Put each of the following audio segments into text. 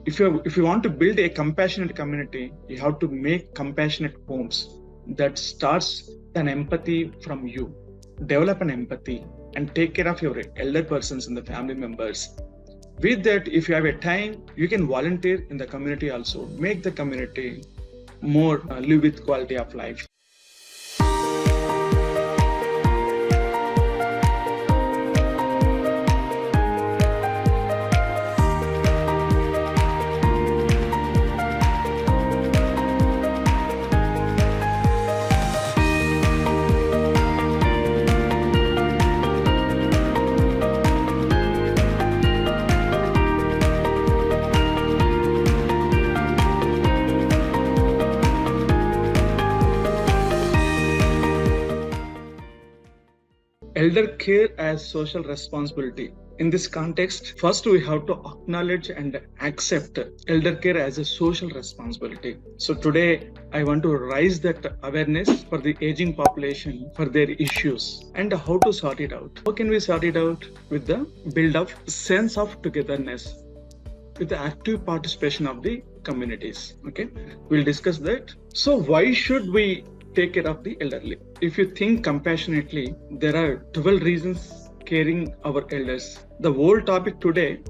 if you want to build a compassionate community, you have to make compassionate homes. That starts an empathy from you. Develop an empathy and take care of your elder persons and the family members. With that, if you have a time, you can volunteer in the community also. Make the community more live with quality of life. Elder care as social responsibility. In this context, first we have to acknowledge and accept elder care as a social responsibility. So today I want to raise that awareness for the aging population, for their issues and how to sort it out. How can we sort it out? With the build of sense of togetherness, with the active participation of the communities. Okay, we'll discuss that. So why should we take care of the elderly? If you think compassionately, there are 12 reasons caring our elders. The whole topic today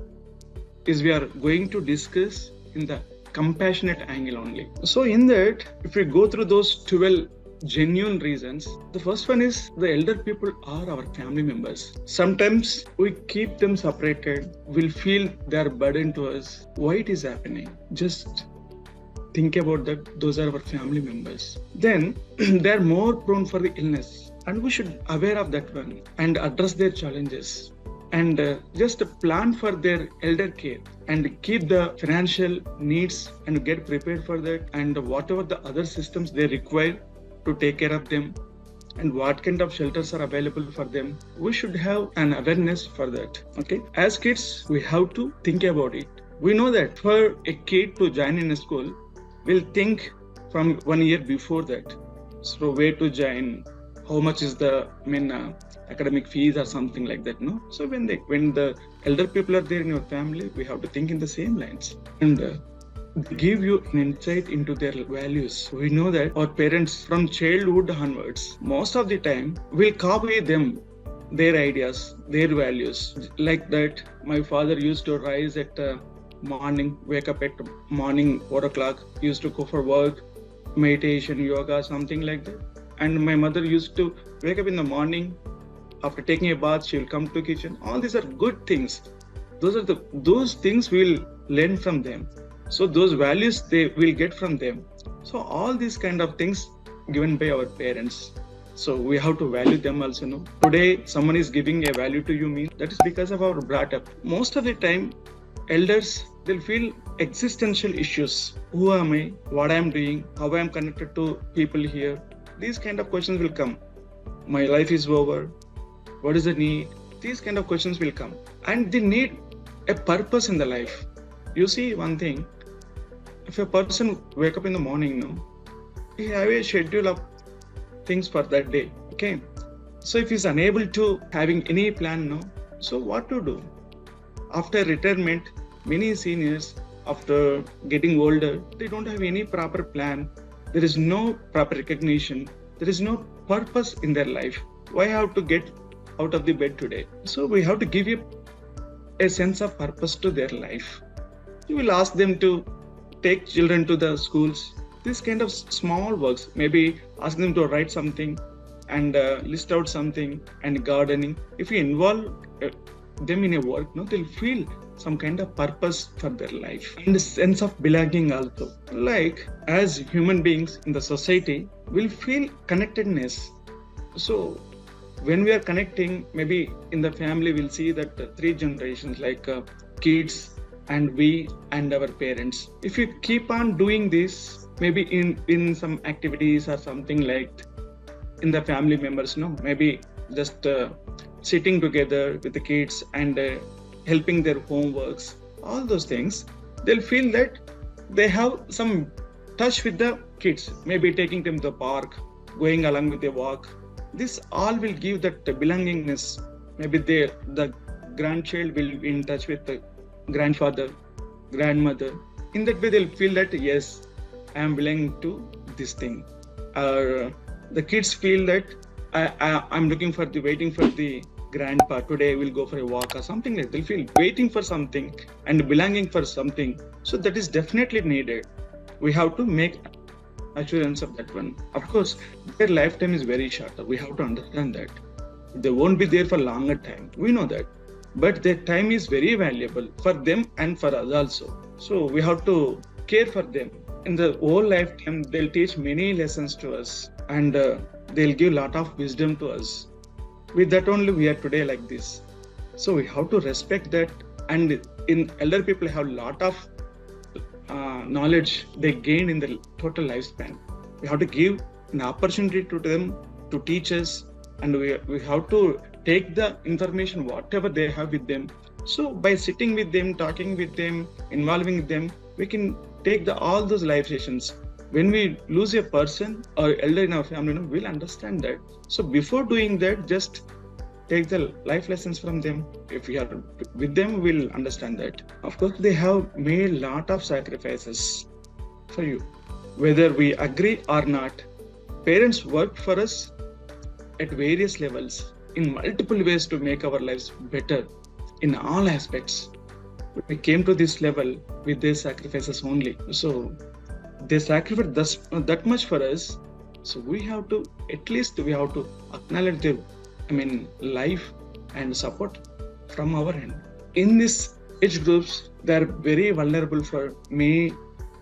is we are going to discuss in the compassionate angle only. So in that, if we go through those 12 genuine reasons, the first one is the elder people are our family members. Sometimes we keep them separated. We'll feel they are burden to us. Why it is happening? Just think about that. Those are our family members. Then they are more prone for the illness, and we should aware of that one and address their challenges and just plan for their elder care and keep the financial needs and get prepared for that, and whatever the other systems they require to take care of them and what kind of shelters are available for them. We should have an awareness for that. Okay, as kids we have to think about it. We know that for a kid to join in a school, we'll think from 1 year before that. So where to join, how much is the academic fees or something like that, no? So when the elder people are there in your family, we have to think in the same lines and give you an insight into their values. We know that our parents from childhood onwards, most of the time will copy them, their ideas, their values. Like that, my father used to rise at morning, wake up at morning 4 o'clock, used to go for work, meditation, yoga, something like that. And my mother used to wake up in the morning, after taking a bath, she will come to kitchen. All these are good things. Those things we'll learn from them. So those values they will get from them. So all these kind of things given by our parents. So we have to value them also. No? Today someone is giving a value to you, means that is because of our brought up. Most of the time, elders, they'll feel existential issues. Who am I? What I am doing? How I am connected to people here? These kind of questions will come. My life is over. What is the need? These kind of questions will come. And they need a purpose in the life. You see one thing, if a person wake up in the morning, no, he have a schedule of things for that day. Okay. So if he's unable to having any plan, no, so what to do? After retirement, many seniors, after getting older, they don't have any proper plan. There is no proper recognition. There is no purpose in their life. Why have to get out of the bed today? So we have to give you a sense of purpose to their life. You will ask them to take children to the schools. This kind of small works, maybe ask them to write something and list out something and gardening. If you involve them in a work, no, they'll feel some kind of purpose for their life and a sense of belonging also. Like as human beings in the society, we'll feel connectedness. So when we are connecting, maybe in the family, we'll see that 3 generations like kids and we and our parents. If you keep on doing this, maybe in some activities or something like in the family members, no, maybe just sitting together with the kids and helping their homeworks, all those things, they'll feel that they have some touch with the kids, maybe taking them to the park, going along with a walk. This all will give that belongingness. Maybe the grandchild will be in touch with the grandfather. grandmother. In that way, they'll feel that yes, I am belonging to this thing. Or the kids feel that I'm waiting for the grandpa. Today we'll go for a walk or something like that. They'll feel waiting for something and belonging for something. So that is definitely needed. We have to make assurance of that one. Of course, their lifetime is very short. We have to understand that. They won't be there for longer time. We know that. But their time is very valuable for them and for us also. So we have to care for them. In the whole lifetime, they'll teach many lessons to us, and they'll give a lot of wisdom to us. With that only we are today like this. So we have to respect that. And in elder people have a lot of knowledge they gain in the total lifespan. We have to give an opportunity to them to teach us, and we have to take the information whatever they have with them. So by sitting with them, talking with them, involving them, we can take all those life sessions. When we lose a person or elder in our family, we'll understand that. So before doing that, just take the life lessons from them. If we are with them, we'll understand that. Of course, they have made a lot of sacrifices for you. Whether we agree or not, parents work for us at various levels in multiple ways to make our lives better in all aspects. We came to this level with their sacrifices only. So they sacrificed that much for us. So we have to acknowledge their life and support from our end. In this age groups, they are very vulnerable for many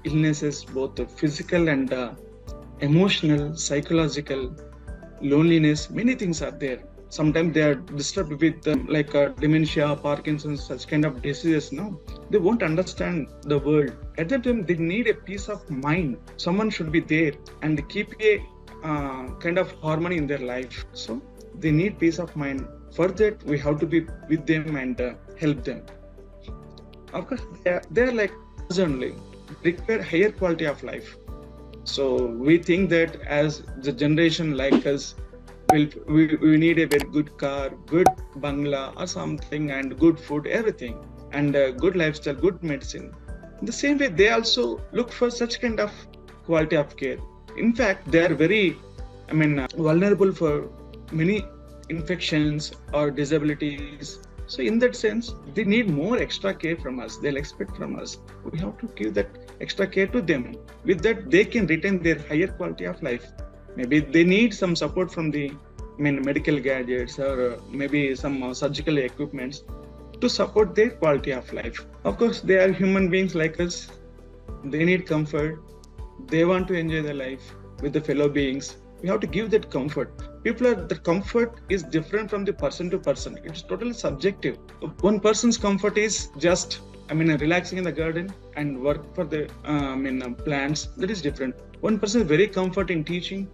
illnesses, both physical and emotional, psychological, loneliness. Many things are there. Sometimes they are disturbed with dementia, Parkinson's, such kind of diseases. They won't understand the world. At that time, they need a peace of mind. Someone should be there and keep a kind of harmony in their life. So they need peace of mind. For that, we have to be with them and help them. Of course, they are like us only, require higher quality of life. So we think that as the generation like us, we need a very good car, good bungalow or something, and good food, everything, and good lifestyle, good medicine. In the same way, they also look for such kind of quality of care. In fact, they are very, vulnerable for many infections or disabilities. So in that sense, they need more extra care from us. They'll expect from us. We have to give that extra care to them. With that, they can retain their higher quality of life. Maybe they need some support from the medical gadgets or maybe some surgical equipments to support their quality of life. Of course, they are human beings like us. They need comfort. They want to enjoy their life with the fellow beings. We have to give that comfort. The comfort is different from the person to person. It's totally subjective. One person's comfort is just, relaxing in the garden and work for the plants. That is different. One person is very comfort in teaching,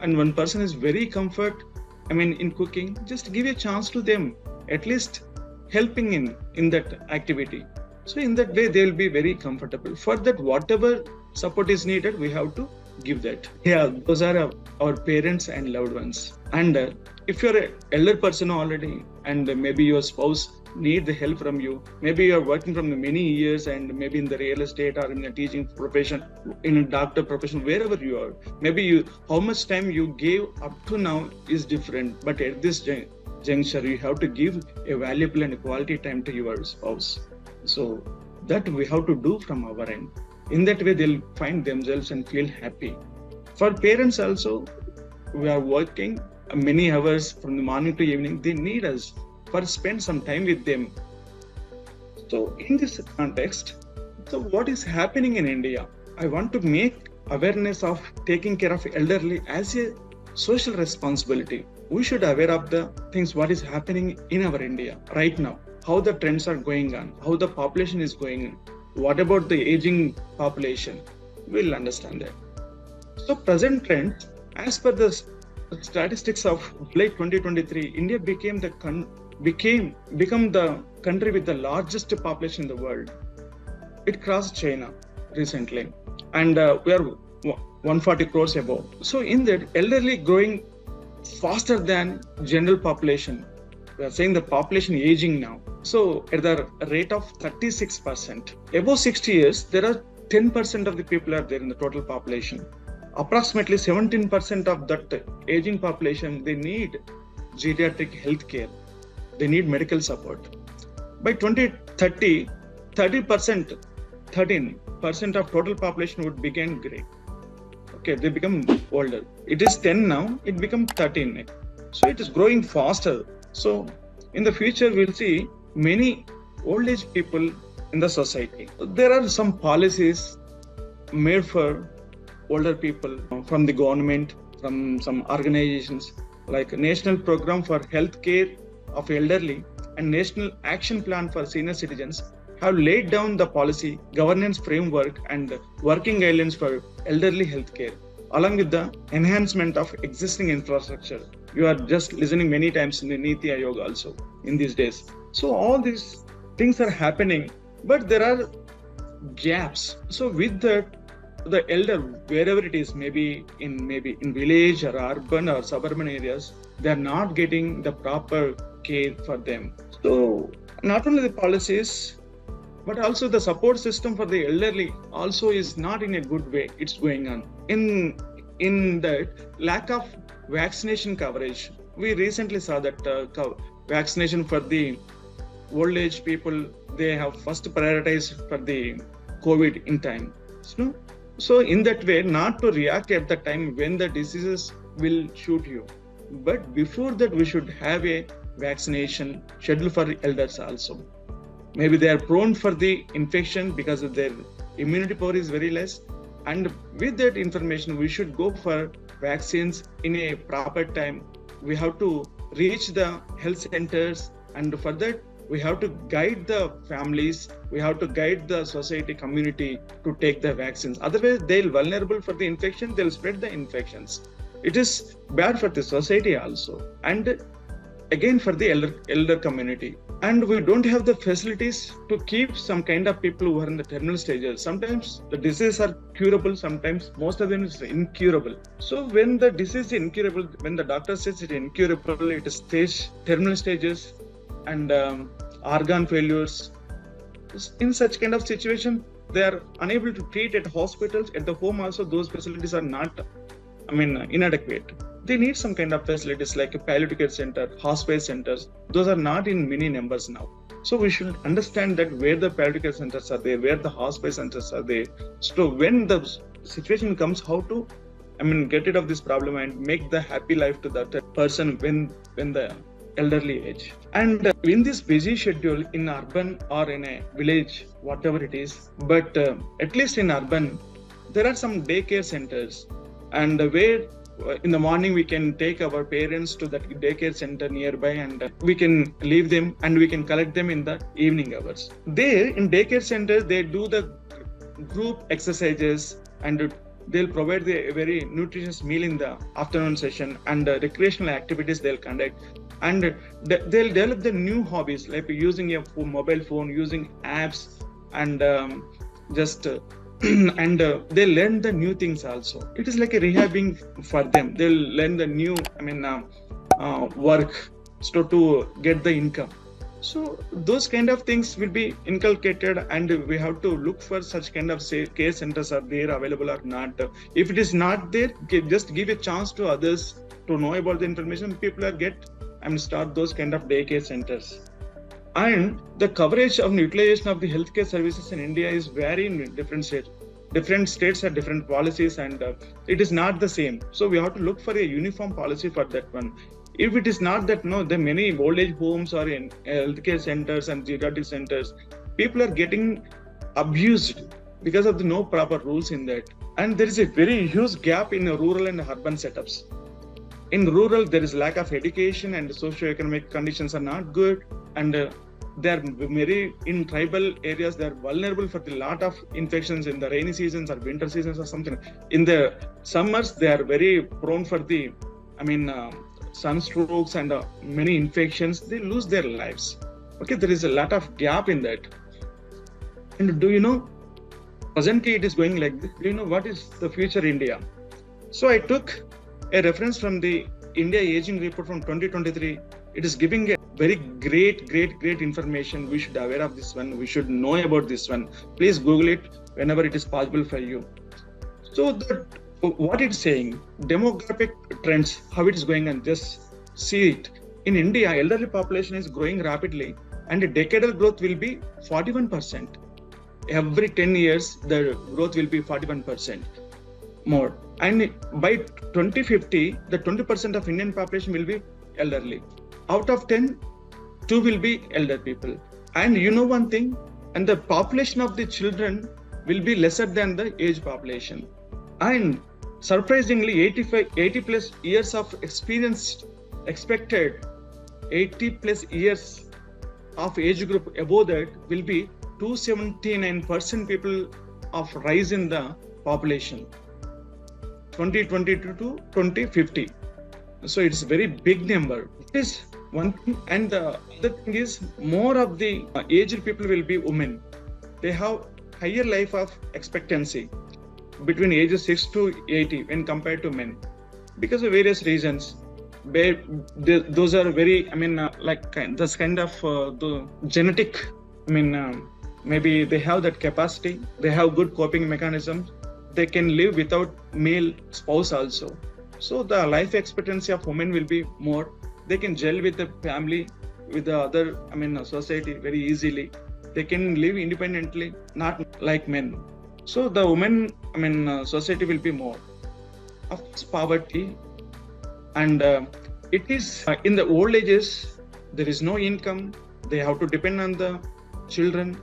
and one person is very comfort, in cooking. Just give a chance to them, at least helping in that activity. So in that way, they will be very comfortable. For that, whatever support is needed, we have to give that. Yeah, those are our parents and loved ones. And if you're an elder person already, and maybe your spouse need the help from you, maybe you're working from many years and maybe in the real estate or in a teaching profession, in a doctor profession, wherever you are, maybe how much time you gave up to now is different. But at this juncture, you have to give a valuable and quality time to your spouse. So that we have to do from our end. In that way, they'll find themselves and feel happy. For parents also, we are working many hours from the morning to evening. They need us for spend some time with them. So in this context, so what is happening in India? I want to make awareness of taking care of elderly as a social responsibility. We should aware of the things what is happening in our India right now, how the trends are going on, how the population is going on. What about the aging population? We'll understand that. So present trend, as per the statistics of July 2023, India became the country with the largest population in the world. It crossed China recently, and we are 140 crores above. So in that, elderly growing faster than general population. We are saying the population aging now. So at the rate of 36%, above 60 years, there are 10% of the people are there in the total population. Approximately 17% of that aging population, they need geriatric health care. They need medical support. By 2030, 13% of total population would begin gray. Okay, they become older. It is 10 now, it becomes 13. So it is growing faster. So in the future, we'll see many old age people in the society. There are some policies made for older people from the government, from some organizations like National Program for Health Care of Elderly and National Action Plan for Senior Citizens have laid down the policy, governance framework and working guidelines for elderly health care, along with the enhancement of existing infrastructure. You are just listening many times in the Niti Aayog also in these days. So all these things are happening, but there are gaps. So with that, the elder, wherever it is, maybe in village or urban or suburban areas, they are not getting the proper care for them. So not only the policies, but also the support system for the elderly also is not in a good way. It's going on. In that lack of vaccination coverage, we recently saw that vaccination for the old age people, they have first prioritized for the COVID in time. So in that way, not to react at the time when the diseases will shoot you. But before that, we should have a vaccination schedule for elders also. Maybe they are prone for the infection because of their immunity power is very less. And with that information, we should go for vaccines in a proper time. We have to reach the health centers, and for that, we have to guide the families, we have to guide the society community to take the vaccines. Otherwise, they'll vulnerable for the infection, they'll spread the infections. It is bad for the society also, and again for the elder community. And we don't have the facilities to keep some kind of people who are in the terminal stages. Sometimes the diseases are curable, sometimes most of them is incurable. So when the disease is incurable, when the doctor says it's incurable, it is terminal stages and organ failures. In such kind of situation, they are unable to treat at hospitals. At the home also, those facilities are not, inadequate. They need some kind of facilities like a palliative care center, hospice centers. Those are not in many numbers now. So we should understand that where the palliative care centers are there, where the hospice centers are there. So when the situation comes, how to get rid of this problem and make the happy life to that person when the elderly age. And in this busy schedule in urban or in a village, whatever it is, but at least in urban, there are some daycare centers, and where in the morning we can take our parents to that daycare center nearby, and we can leave them and we can collect them in the evening hours. There in daycare center, they do the group exercises, and they'll provide a very nutritious meal in the afternoon session, and recreational activities they'll conduct. And they'll develop the new hobbies like using a mobile phone, using apps, and and they learn the new things also. It is like a rehabbing for them. They'll learn the new work to get the income. So those kind of things will be inculcated, and we have to look for such kind of care centers are there available or not. If it is not there, just give a chance to others to know about the information. People are start those kind of daycare centers. And the coverage of utilization of the healthcare services in India is varying in different states. Different states have different policies, and it is not the same. So we have to look for a uniform policy for that one. If it is not that, no, the many old age homes or in healthcare centers and geriatric centers, people are getting abused because of the no proper rules in that. And there is a very huge gap in rural and urban setups. In rural, there is lack of education, and socio-economic conditions are not good, and they are very, in tribal areas, they are vulnerable for the lot of infections in the rainy seasons or winter seasons or something. In the summers, they are very prone for the, sunstrokes and many infections. They lose their lives. Okay, there is a lot of gap in that. And do you know, presently it is going like this. Do you know what is the future India? So I took a reference from the India Aging Report from 2023. It is giving a very great information. We should be aware of this one. We should know about this one. Please Google it whenever it is possible for you. So what it's saying, demographic trends, how it is going, and just see it. In India, elderly population is growing rapidly, and the decadal growth will be 41%. Every 10 years, the growth will be 41% more. And by 2050, the 20% of Indian population will be elderly. Out of 10, 2 will be elder people. And you know one thing, and the population of the children will be lesser than the age population. And surprisingly, 80 plus years of experience expected, 80 plus years of age group above that will be 279% people of rise in the population 2022 to 2050. So it's a very big number. This is one thing. And the other thing is, more of the aged people will be women. They have higher life of expectancy between ages 6 to 80 when compared to men, because of various reasons. Those are very, this kind of the genetic, maybe they have that capacity, they have good coping mechanisms, they can live without male spouse also. So the life expectancy of women will be more. They can gel with the family, with the other, society very easily. They can live independently, not like men. So the women, society will be more. Of course, poverty, and it is in the old ages, there is no income. They have to depend on the children,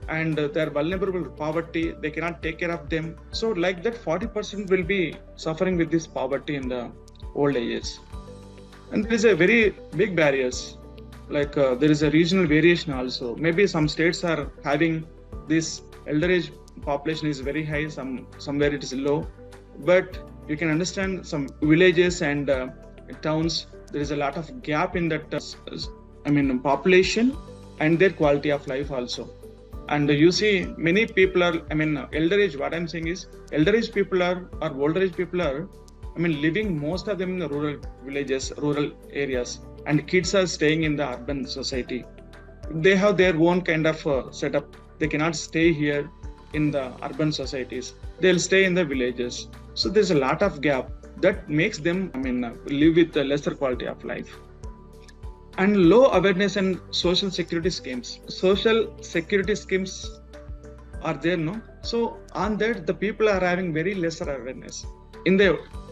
and they are vulnerable to poverty. They cannot take care of them. So like that, 40% will be suffering with this poverty in the old ages. And there is a very big barriers. Like there is a regional variation also. Maybe some states are having this elder age population is very high, somewhere it is low. But you can understand some villages and towns, there is a lot of gap in that population and their quality of life also. And you see many people are, elder age, what I'm saying is, elder age people are, or older age people are, living most of them in the rural villages, rural areas, and kids are staying in the urban society. They have their own kind of setup. They cannot stay here in the urban societies. They'll stay in the villages. So there's a lot of gap that makes them, live with a lesser quality of life. And low awareness and social security schemes. Social security schemes are there, no? So on that, the people are having very lesser awareness.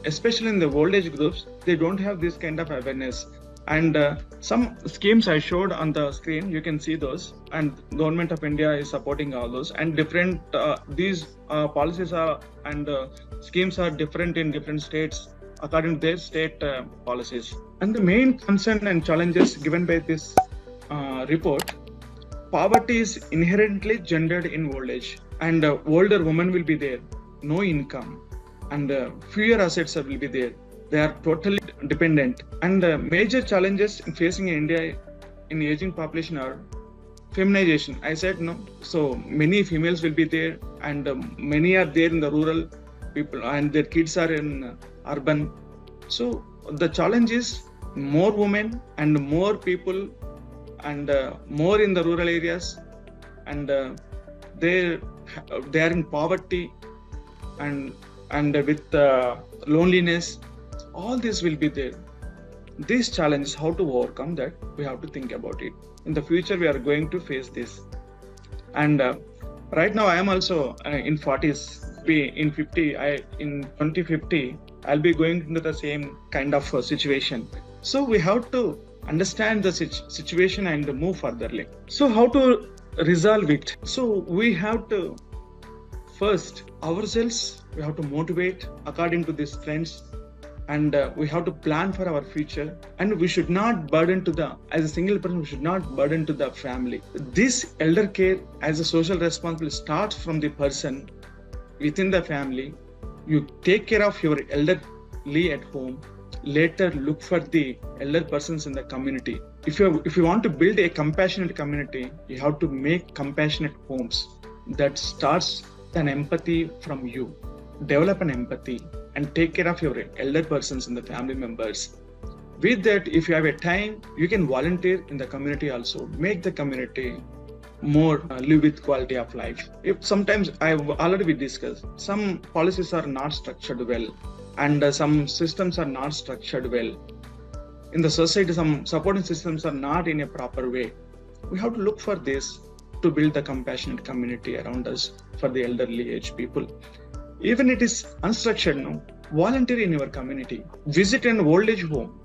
Especially in the old age groups, they don't have this kind of awareness. And some schemes I showed on the screen, you can see those. And Government of India is supporting all those. And different, these policies are and schemes are different in different states according to their state policies. And the main concern and challenges given by this report, poverty is inherently gendered in old age. And older women will be there, no income, and fewer assets will be there. They are totally dependent. And major challenges facing in India in aging population are feminization. I said no. So many females will be there, and many are there in the rural people, and their kids are in urban. So the challenge is more women and more people, and more in the rural areas, and they are in poverty and with loneliness. All this will be there. These challenges, how to overcome that, we have to think about it. In the future, we are going to face this. And right now, I am also in 40s. In 2050, I'll be going into the same kind of situation. So we have to understand the situation and move furtherly. So how to resolve it? So we have to first ourselves, we have to motivate according to these trends, and we have to plan for our future. And we should not burden as a single person, we should not burden to the family. This elder care as a social responsibility starts from the person within the family. You take care of your elderly at home. Later, look for the elder persons in the community. If you want to build a compassionate community, you have to make compassionate homes. That starts an empathy from you. Develop an empathy and take care of your elder persons and the family members. With that, if you have a time, you can volunteer in the community also. Make the community more live with quality of life. If sometimes I've already discussed, some policies are not structured well, and some systems are not structured well. In the society, some supporting systems are not in a proper way. We have to look for this to build the compassionate community around us for the elderly age people. Even it is unstructured now, volunteer in your community. Visit an old age home.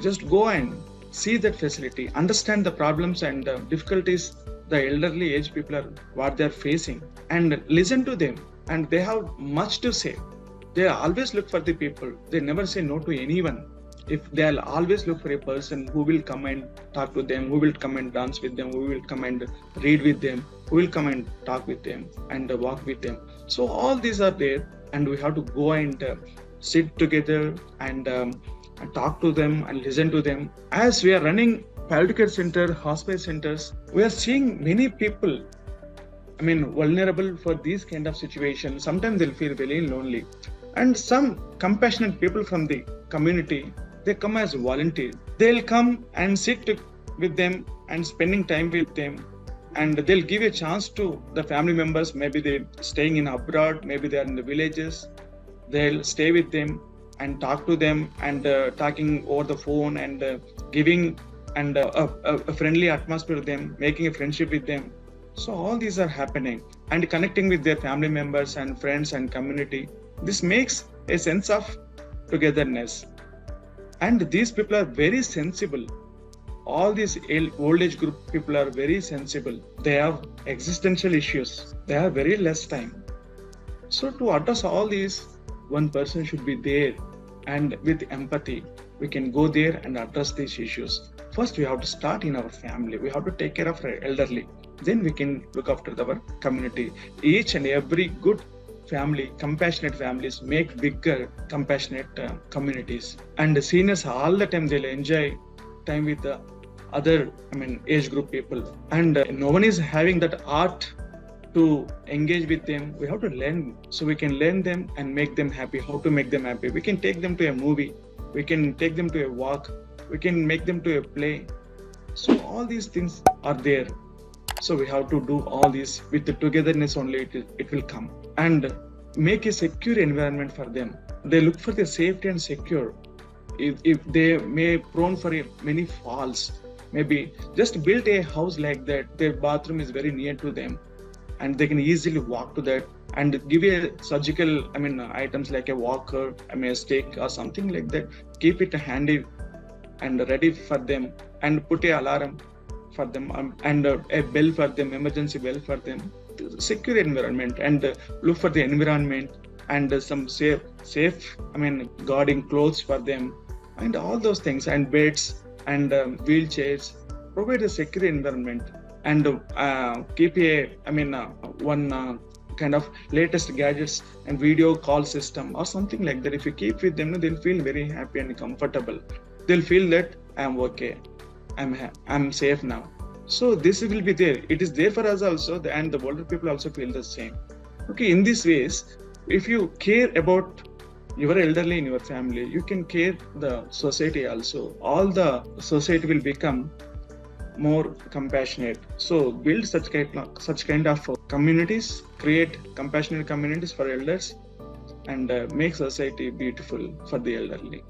Just go and see that facility, understand the problems and difficulties the elderly age people are what they are facing, and listen to them. And they have much to say. They always look for the people. They never say no to anyone. If they'll always look for a person who will come and talk to them, who will come and dance with them, who will come and read with them, who will come and talk with them and walk with them. So all these are there, and we have to go and sit together and talk to them and listen to them. As we are running palliative care center, hospice centers, we are seeing many people, vulnerable for these kind of situations. Sometimes they'll feel very lonely. And some compassionate people from the community, they come as volunteers. They'll come and sit with them and spending time with them. And they'll give a chance to the family members. Maybe they're staying in abroad, maybe they're in the villages. They'll stay with them and talk to them and talking over the phone and giving and a friendly atmosphere to them, making a friendship with them. So all these are happening and connecting with their family members and friends and community. This makes a sense of togetherness. And these people are very sensible. All these old age group people are very sensible. They have existential issues. They have very less time. So to address all these, one person should be there, and with empathy, we can go there and address these issues. First, we have to start in our family. We have to take care of our elderly. Then we can look after our community. Each and every good family, compassionate families make bigger compassionate communities. And the seniors all the time, they'll enjoy time with the other age group people. And no one is having that art to engage with them. We have to learn, so we can learn them and make them happy. How to make them happy? We can take them to a movie. We can take them to a walk. We can make them to a play. So all these things are there. So we have to do all this with the togetherness only. It will come. And make a secure environment for them. They look for the safety and secure. If they may prone for many falls, maybe just build a house like that. Their bathroom is very near to them, and they can easily walk to that. And give a surgical, items like a walker, a stick or something like that. Keep it handy and ready for them, and put a alarm for them and a bell for them, emergency bell for them. Secure environment, and look for the environment and some safe guarding clothes for them, and all those things, and beds and wheelchairs. Provide a secure environment, and keep one kind of latest gadgets and video call system or something like that. If you keep with them, they'll feel very happy and comfortable. They'll feel that I'm okay, I'm safe now. So this will be there. It is there for us also, and the older people also feel the same. Okay, in these ways, if you care about your elderly in your family, you can care the society also. All the society will become more compassionate. So build such kind of communities, create compassionate communities for elders, and make society beautiful for the elderly.